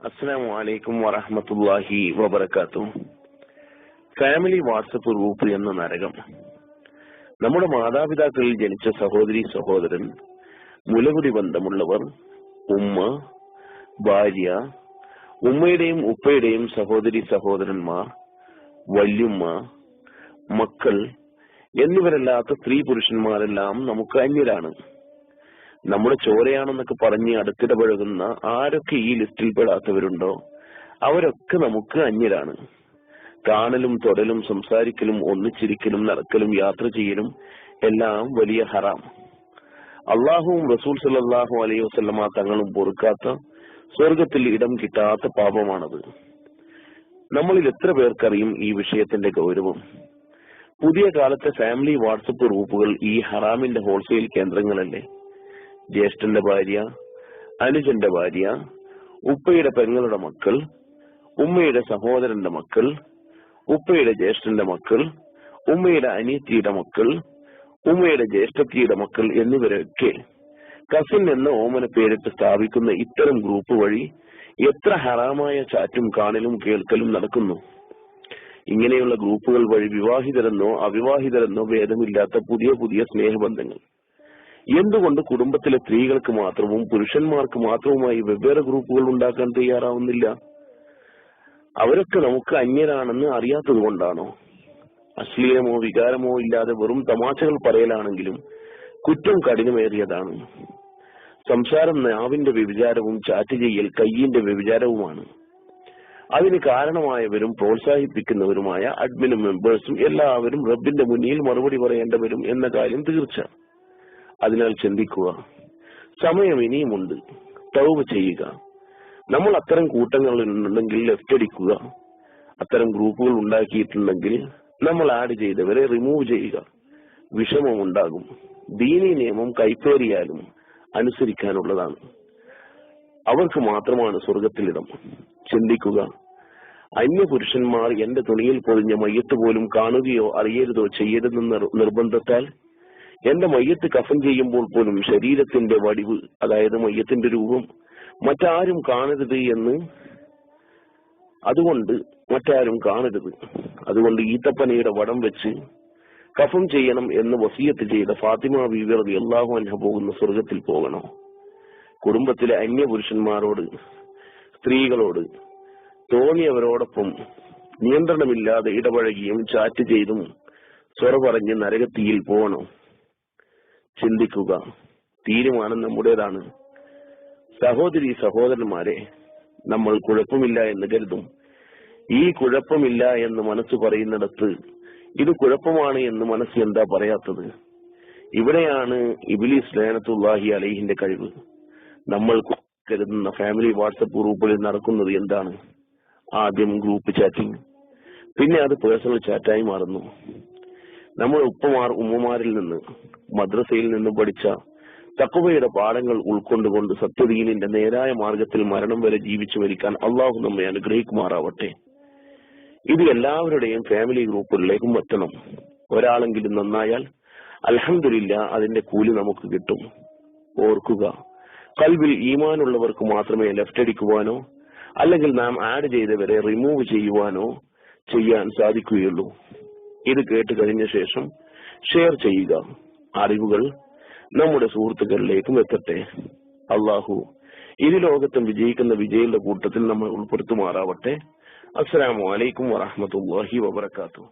അസ്സലാമു അലൈക്കും വറഹ്മത്തുള്ളാഹി വബറകാതുഹു. ഫാമിലി വാട്സപ്പ് ഗ്രൂപ്പ് എന്ന നരകം. നമ്മുടെ മാതാപിതാക്കളിൽ ജനിച്ച സഹോദരി സഹോദരൻ, മുലകുടി ബന്ധമുള്ളവർ, ഉമ്മ, ഭാര്യ, ഉമ്മയുടെയും ഉപ്പയുടെയും സഹോദരി സഹോദരന്മാർ, വല്യുമ്മ, മക്കൾ എന്നിവരല്ലാത്ത സ്ത്രീ പുരുഷന്മാരെല്ലാം നമുക്ക് അന്യരാണ്. നമ്മുടെ ചോരയാണെന്നൊക്കെ പറഞ്ഞ് അടുത്തിടപഴകുന്ന ആരൊക്കെ ഈ ലിസ്റ്റിൽ പെടാത്തവരുണ്ടോ അവരൊക്കെ നമുക്ക് അന്യരാണ്. കാണലും തൊടലും സംസാരിക്കലും ഒന്നിച്ചിരിക്കലും നടക്കലും യാത്ര ചെയ്യലും എല്ലാം വലിയ ഹറാം. അള്ളാഹുവും റസൂൽ സല്ലല്ലാഹു അലൈഹി വസല്ലമ തങ്ങളും പൊറുക്കാത്ത, സ്വർഗത്തിൽ ഇടം കിട്ടാത്ത പാപമാണത്. നമ്മളിൽ എത്ര പേർക്കറിയും ഈ വിഷയത്തിന്റെ ഗൗരവം? പുതിയ കാലത്തെ ഫാമിലി വാട്സപ്പ് ഗ്രൂപ്പുകൾ ഈ ഹറാമിന്റെ ഹോൾസെയിൽ കേന്ദ്രങ്ങളല്ലേ? ജ്യേഷ്ഠന്റെ ഭാര്യ, അനുജന്റെ ഭാര്യ, ഉപ്പയുടെ പെങ്ങളുടെ മക്കൾ, ഉമ്മയുടെ സഹോദരന്റെ മക്കൾ, ഉപ്പയുടെ ജ്യേഷ്ഠന്റെ മക്കൾ, ഉമ്മയുടെ അനിയത്തിയുടെ മക്കൾ, ഉമ്മയുടെ ജ്യേഷ്ഠത്തിയുടെ മക്കൾ എന്നിവരൊക്കെ കസിൻ എന്ന ഓമന പേരിട്ട് സ്ഥാപിക്കുന്ന ഇത്തരം ഗ്രൂപ്പ് വഴി എത്ര ഹറാമായ ചാറ്റും കാണലും കേൾക്കലും നടക്കുന്നു. ഇങ്ങനെയുള്ള ഗ്രൂപ്പുകൾ വഴി വിവാഹിതരെന്നോ അവിവാഹിതരെന്നോ ഭേദമില്ലാത്ത പുതിയ പുതിയ സ്നേഹബന്ധങ്ങൾ. എന്തുകൊണ്ട് കുടുംബത്തിലെ സ്ത്രീകൾക്ക് മാത്രവും പുരുഷന്മാർക്ക് മാത്രവുമായി വെവ്വേറെ ഗ്രൂപ്പുകൾ ഉണ്ടാക്കാൻ തയ്യാറാവുന്നില്ല? അവരൊക്കെ നമുക്ക് അന്യരാണെന്ന് അറിയാത്തത് കൊണ്ടാണോ? അശ്ലീലമോ വികാരമോ ഇല്ലാതെ വെറും തമാശകൾ പറയലാണെങ്കിലും കുറ്റം കഠിനമേറിയതാണ്. സംസാരം നാവിന്റെ വ്യഭിചാരവും ചാറ്റ് ചെയ്യൽ കയ്യിന്റെ വ്യഭിചാരവുമാണ്. അതിന് കാരണമായവരും പ്രോത്സാഹിപ്പിക്കുന്നവരുമായ അഡ്മിനും മെമ്പേഴ്സും എല്ലാവരും റബ്ബിന്റെ മുന്നിൽ മറുപടി പറയേണ്ടവരും എന്ന കാര്യം തീർച്ച. അതിനാൽ ചിന്തിക്കുക, സമയം ഇനിയുമുണ്ട്, തൗബ ചെയ്യുക. നമ്മൾ അത്തരം കൂട്ടങ്ങൾ ഉണ്ടെങ്കിൽ ലെഫ്റ്റ് അടിക്കുക. അത്തരം ഗ്രൂപ്പുകൾ ഉണ്ടാക്കിയിട്ടുണ്ടെങ്കിൽ നമ്മൾ ആഡ് ചെയ്തവരെ റിമൂവ് ചെയ്യുക. വിഷമമുണ്ടാകും. ദീനീ നിയമം കൈപ്പേറിയാലും അനുസരിക്കാനുള്ളതാണ്. അവർക്ക് മാത്രമാണ് സ്വർഗത്തിലിടം. ചിന്തിക്കുക, അന്യ പുരുഷന്മാർ എന്റെ തുണിയിൽ പൊതിഞ്ഞ മയ്യത്ത് പോലും കാണുകയോ അറിയരുതോ ചെയ്യരുതെന്ന നിർബന്ധത്താൽ എന്റെ മയ്യത്ത് കഫൻ ചെയ്യുമ്പോൾ പോലും ശരീരത്തിന്റെ വടിവ്, അതായത് മയ്യത്തിന്റെ രൂപം മറ്റാരും കാണരുത് എന്ന്, അതുകൊണ്ട് മറ്റാരും കാണരുത്, അതുകൊണ്ട് ഈത്തപ്പനയുടെ വടം വെച്ച് കഫം ചെയ്യണം എന്ന് വസിയത്ത് ചെയ്ത ഫാത്തിമ ബീവി റളിയല്ലാഹു അൻഹ പോകുന്ന സ്വർഗത്തിൽ പോകണോ? കുടുംബത്തിലെ അന്യ പുരുഷന്മാരോട്, സ്ത്രീകളോട് തോന്നിയവരോടൊപ്പം നിയന്ത്രണമില്ലാതെ ഇടപഴകിയും ചാറ്റ് ചെയ്തും സ്വറ പറഞ്ഞ് നരകത്തിയിൽ പോകണോ? ചിന്തിക്കുക. തീരുമാനം നമ്മുടേതാണ്. സഹോദരി സഹോദരന്മാരെ, നമ്മൾ കുഴപ്പമില്ല എന്ന് കരുതും. ഈ കുഴപ്പമില്ല എന്ന് മനസ്സ് പറയുന്നിടത്ത് ഇത് കുഴപ്പമാണ് എന്ന് മനസ്സ് എന്താ പറയാത്തത്? ഇവിടെയാണ് ഇബ്ലീസ് ലഅനത്തുല്ലാഹി അലൈഹിന്റെ കഴിവ്. നമ്മൾ കരുതുന്ന ഫാമിലി വാട്സപ്പ് ഗ്രൂപ്പുകളിൽ നടക്കുന്നത് എന്താണ്? ആദ്യം ഗ്രൂപ്പ് ചാറ്റിംഗ്, പിന്നെ അത് പേഴ്സണൽ ചാറ്റായി മാറുന്നു. നമ്മൾ ഉമ്മമാരിൽ നിന്ന്, മദ്രസയിൽ നിന്ന് പഠിച്ച തഖ്വയുടെ പാഠങ്ങൾ ഉൾക്കൊണ്ടുകൊണ്ട് സത്യദീനിന്റെ നേരായ മാർഗത്തിൽ മരണം വരെ ജീവിച്ചു മരിക്കാൻ അള്ളാഹു നമ്മെ അനുഗ്രഹിക്കുമാറാവട്ടെ. ഇത് എല്ലാവരുടെയും ഫാമിലി ഗ്രൂപ്പുകളിലേക്കും എത്തണം. ഒരാളെങ്കിലും നന്നായാൽ അൽഹംദുലില്ലാ, അതിന്റെ കൂലി നമുക്ക് കിട്ടും. ഓർക്കുക, ഖൽബിൽ ഈമാനുള്ളവർക്ക് മാത്രമേ ലെഫ്റ്റ് അടിക്കുവാനോ അല്ലെങ്കിൽ നാം ആഡ് ചെയ്തവരെ റിമൂവ് ചെയ്യുവാനോ ചെയ്യാൻ സാധിക്കുകയുള്ളൂ. ഇത് കേട്ട് കഴിഞ്ഞ ശേഷം ഷെയർ ചെയ്യുക. അറിവുകൾ നമ്മുടെ സുഹൃത്തുക്കളിലേക്കും എത്തട്ടെ. അള്ളാഹു ഇരു ലോകത്തും വിജയിക്കുന്ന വിജയിയുടെ കൂട്ടത്തിൽ നമ്മൾ ഉൾപ്പെടുത്തുമാറാവട്ടെ. അസ്സലാമു അലൈക്കും വറഹ്മത്തുള്ളാഹി വബറകാതുഹു.